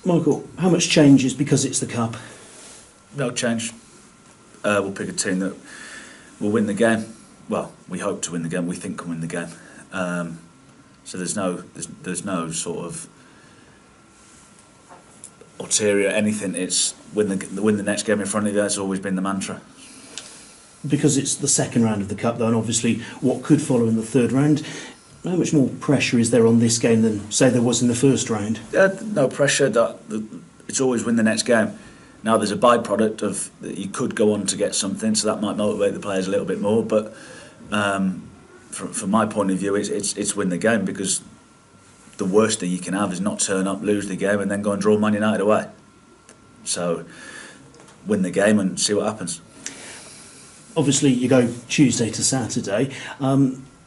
Michael, how much changes because it's the Cup? No change. We'll pick a team that will win the game. Well, we hope to win the game. We think can win the game. So there's no sort of ulterior anything. It's win the next game in front of you. That's always been the mantra. Because it's the second round of the Cup, though, and obviously what could follow in the third round. How much more pressure is there on this game than, say, there was in the first round? No pressure. It's always win the next game. Now there's a byproduct of that you could go on to get something, so that might motivate the players a little bit more. But from my point of view, it's win the game, because the worst thing you can have is not turn up, lose the game, and then go and draw Man United away. So win the game and see what happens. Obviously, you go Tuesday to Saturday.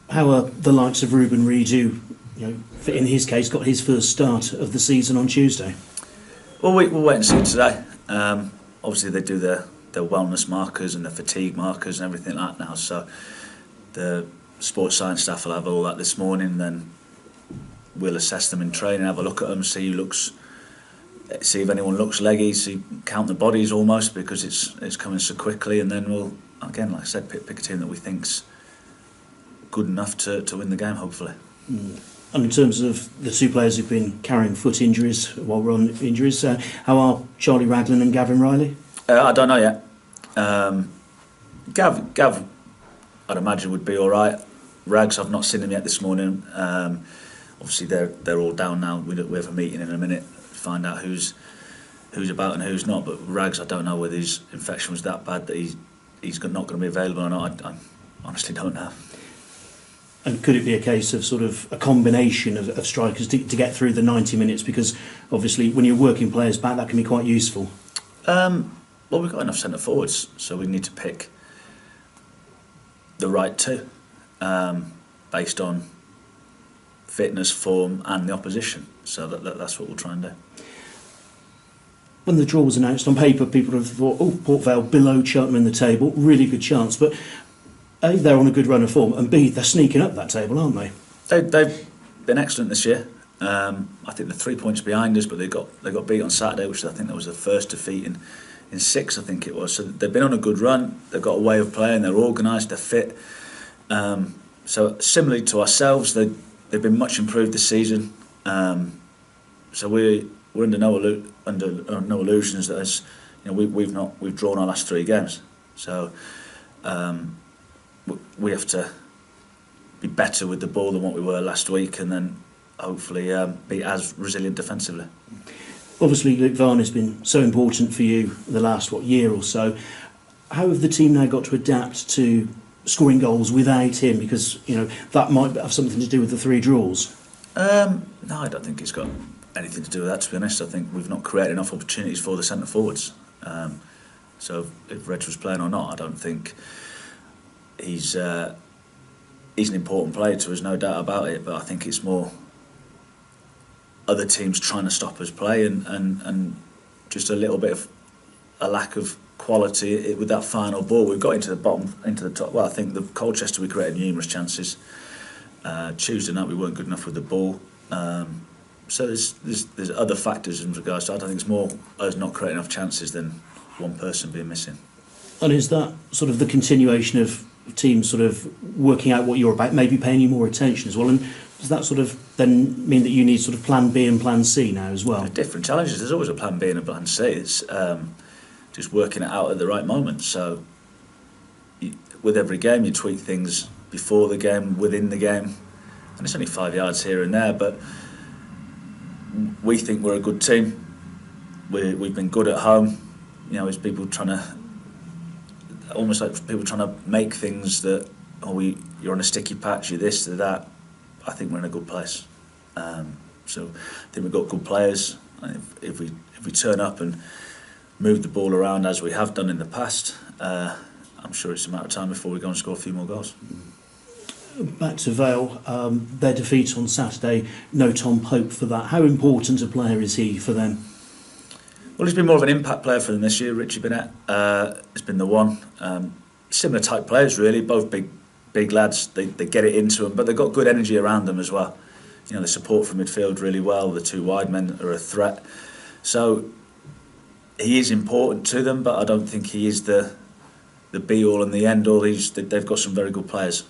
How are the likes of Ruben Reid, who, in his case, got his first start of the season on Tuesday? Well, we'll wait and see today. Obviously, they do their wellness markers and the fatigue markers and everything like that now. So the sports science staff will have all that this morning. Then we'll assess them in training, have a look at them, see if anyone looks leggy, count the bodies almost, because it's coming so quickly, and then we'll, again, like I said, pick a team that we think's good enough to win the game, hopefully. And in terms of the two players who've been carrying foot injuries while we're on injuries, how are Charlie Raglan and Gavin Riley? I don't know yet. Gav, I'd imagine, would be all right. Rags, I've not seen him yet this morning. Obviously, they're all down now. We have a meeting in a minute to find out who's about and who's not. But Rags, I don't know whether his infection was that bad that he's not going to be available or not. I honestly don't know. And could it be a case of sort of a combination of strikers to get through the 90 minutes? Because obviously, when you're working players back, that can be quite useful. Well, we've got enough centre forwards, so we need to pick the right two, based on fitness, form, and the opposition. So that's what we'll try and do. When the draw was announced, on paper, people would have thought, Port Vale below Cheltenham in the table, really good chance. But A, they're on a good run of form, and B, they're sneaking up that table, aren't they? They've been excellent this year. I think they're 3 points behind us, but they got beat on Saturday, which I think that was the first defeat in 6, I think it was. So they've been on a good run. They've got a way of playing. They're organised. They're fit. So similarly to ourselves, they've been much improved this season. So we're under no illusions that as we've drawn our last 3 games. So we have to be better with the ball than what we were last week, and then hopefully be as resilient defensively. Obviously, Luke Varney has been so important for you the last year or so. How have the team now got to adapt to scoring goals without him? Because that might have something to do with the 3 draws. No, I don't think it's got anything to do with that, to be honest. I think we've not created enough opportunities for the centre forwards. So if Reg was playing or not, I don't think he's an important player to us, no doubt about it. But I think it's more other teams trying to stop us play, and just a little bit of a lack of quality with that final ball. We've got into the top. Well, I think the Colchester, we created numerous chances. Tuesday night we weren't good enough with the ball. So there's other factors in regards to. I don't think it's more us not creating enough chances than one person being missing. And is that sort of the continuation of teams sort of working out what you're about, maybe paying you more attention as well? And does that sort of then mean that you need sort of plan B and plan C now as well? There's different challenges. There's always a plan B and a plan C. It's just working it out at the right moment. So with every game you tweak things before the game, within the game, and it's only 5 yards here and there, but we think we're a good team. We've been good at home. It's people trying to, almost like people trying to make things that, you're on a sticky patch, you're this, you're that. I think we're in a good place. So I think we've got good players. If we turn up and move the ball around as we have done in the past, I'm sure it's a matter of time before we go and score a few more goals. Back to Vale, their defeat on Saturday, no Tom Pope for that. How important a player is he for them? Well, he's been more of an impact player for them this year. Richie Bennett has been the one. Similar type players, really, both big lads. They get it into them, but they've got good energy around them as well. They support from midfield really well. The 2 wide men are a threat. So he is important to them, but I don't think he is the be all and the end all. They've got some very good players.